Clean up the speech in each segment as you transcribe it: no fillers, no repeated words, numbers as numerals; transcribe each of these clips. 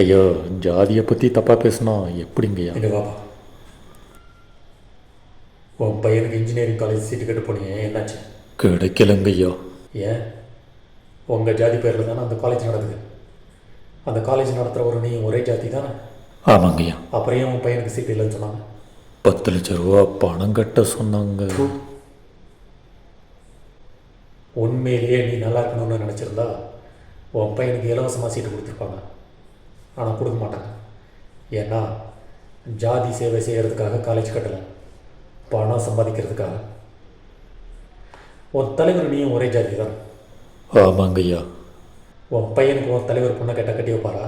ஐயா, ஜாதியை பற்றி தப்பாக பேசுனா எப்படிங்கய்யா? இல்லை பாப்பா, உன் பையனுக்கு இன்ஜினியரிங் காலேஜ் சீட்டு கட்டு போனீங்க, என்னாச்சு? கிடைக்கலங்கய்யா. ஏன்? உங்கள் ஜாதி பேரில் தானே அந்த காலேஜ் நடக்குது. அந்த காலேஜ் நடத்துகிற நீ ஒரே ஜாதி தானே? ஆமாங்கய்யா. அப்புறம் ஏன் உன் பையனுக்கு சீட்டு இல்லைன்னு சொன்னாங்க? 10 லட்ச ரூபா பணம் கட்ட சொன்னாங்க. உண்மையிலேயே நீ நல்லா இருக்கணும்னு நினச்சிருந்தா உன் பையனுக்கு இலவசமாக சீட்டு கொடுத்துருப்பாங்க. ஆனால் கொடுக்க மாட்டாங்க. ஏன்னா ஜாதி சேவை செய்கிறதுக்காக காலேஜ் கட்டலை, பணம் சம்பாதிக்கிறதுக்காக. உன் தலைவர் நீயும் ஒரே ஜாதி தான். ஆமாங்கய்யா. உன் பையனுக்கு உன் தலைவர் பொண்ணை கேட்டால் கட்டி வைப்பாரா?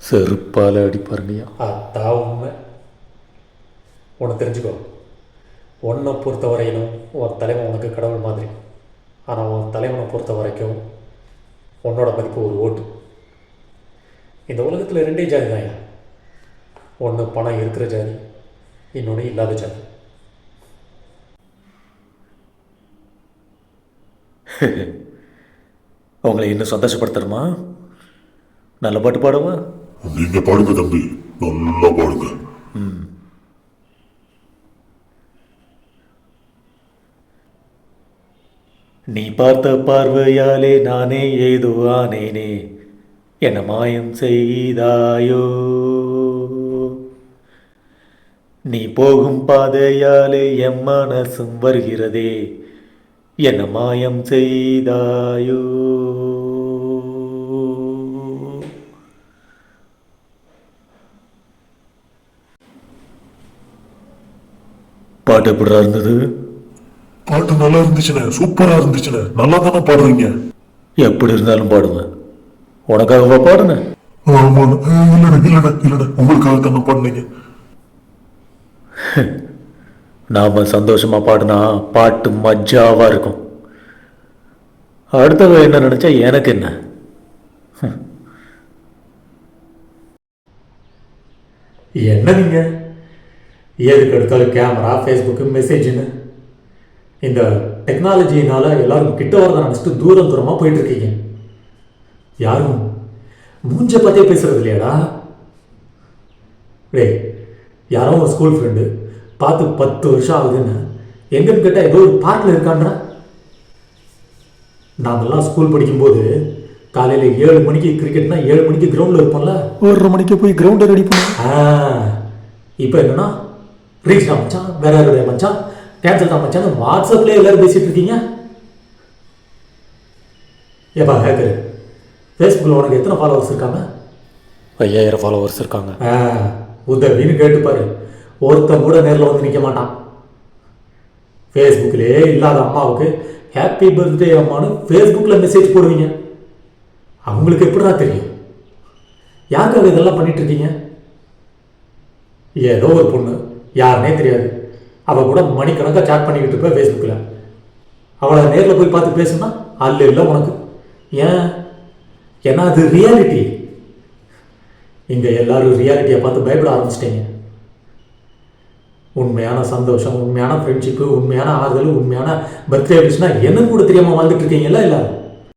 செருப்பால் அடிப்பாருங்கய்யா. அதான் உண்மை. உன்னை தெரிஞ்சுக்கோ, உன்னை பொறுத்த வரையிலும் உன் தலைவன் உனக்கு கடவுள் மாதிரி. ஆனால் உன் தலைவனை பொறுத்த வரைக்கும் உன்னோட மதிப்பு ஒரு ஓட்டு. இந்த உலகத்தில் 2 ஜாதி தான். ஒன்று பணம் இருக்கிற ஜாதி, இன்னொன்று இல்லாத ஜாதி. உங்களை இன்னும் சந்தோஷப்படுத்தணுமா? நல்ல பாட்டு பாடுவா? நீங்க பாடுங்க தம்பி, நல்லா பாடுங்க. நீ பார்த்த பார்வையாலே நானே ஏதோ ஆனேனே, என்ன மாயம் செய்தாயோ. நீ போகும் பாதையாலே என் மனசும் வருகிறதே, என்ன மாயம் செய்தாயோ. பாட்டு எப்படிடா இருந்தது? பாட்டு நல்லா இருந்துச்சுண்ணே, சூப்பரா இருந்துச்சுண்ணே. நல்லா தானே பாடுறீங்க. எப்படி இருந்தாலும் பாடுவேன். உனக்காகவா பாடுனேன்? ஆமாண்ணே. இல்லைண்ணே, உங்களுக்காக தானே பாடுனீங்க. நாம சந்தோஷமா பாடினா பாட்டு மஜாவா இருக்கும். அடுத்தவ என்ன நினைச்சா எனக்கு என்ன? என்ன நீங்கள் எதுக்கு எடுத்தாலும் கேமரா, ஃபேஸ்புக்கு, மெசேஜுன்னு இந்த டெக்னாலஜினால் எல்லாரும் கிட்ட வரதை நினச்சிட்டு தூரமாக போயிட்டுருக்கீங்க. யாரும் மூஞ்ச பார்த்தே பேசுறது இல்லையாடா? யாரோ ஒரு ஸ்கூல் ஃப்ரெண்டு பார்த்து 10 வருஷம் ஆகுதுன்னு எங்கன்னு கேட்டால் ஏதோ ஒரு பார்க்கில் இருக்கான்றா. நாமெல்லாம் ஸ்கூல் படிக்கும்போது காலையில் 7 மணிக்கு கிரிக்கெட்னா 7 மணிக்கு கிரவுண்டில் இருப்போம்ல. 1:30 மணிக்கு போய் கிரவுண்டை ரெடி பண்ண. இப்போ என்னன்னா ரீச் தான் மச்சான், வேற யாருடைய மச்சான், கேன்சல் தான் மச்சான், வாட்ஸ்அப்லேயே எல்லாரும் பேசிகிட்டு இருக்கீங்க. ஏப்பா ஹேக்கரு, ஃபேஸ்புக்கில் உனக்கு எத்தனை ஃபாலோவர்ஸ் இருக்காங்க? 5000 ஃபாலோவர்ஸ் இருக்காங்க. உதவின்னு கேட்டுப்பாரு, ஒருத்தன் கூட நேரில் வந்து நிற்க மாட்டான். ஃபேஸ்புக்கிலே இல்லாத அம்மாவுக்கு ஹாப்பி பர்த்டே அம்மானு ஃபேஸ்புக்கில் மெசேஜ் போடுவீங்க. அவங்களுக்கு எப்படிடா தெரியும்? யாருக்காக இதெல்லாம் பண்ணிட்டு இருக்கீங்க? ஏதோ ஒரு பொண்ணு, யாருன்னே தெரியாது, அவள் கூட மணிக்கணக்காக சேட் பண்ணிக்கிட்டு இருப்ப ஃபேஸ்புக்கில். அவளை நேரில் போய் பார்த்து பேசுனா அல்ல இல்லை உனக்கு. ஏன்னா அது ரியாலிட்டி. இங்கே எல்லாரும் ரியாலிட்டியை பார்த்து பயப்பட ஆரம்பிச்சிட்டீங்க. உண்மையான சந்தோஷம், உண்மையான ஃப்ரெண்ட்ஷிப்பு, உண்மையான ஆறுதல், உண்மையான பர்த்டே விஷனா என்னன்னு கூட தெரியாமல் வாழ்ந்துட்டு இருக்கீங்களா எல்லாரும்?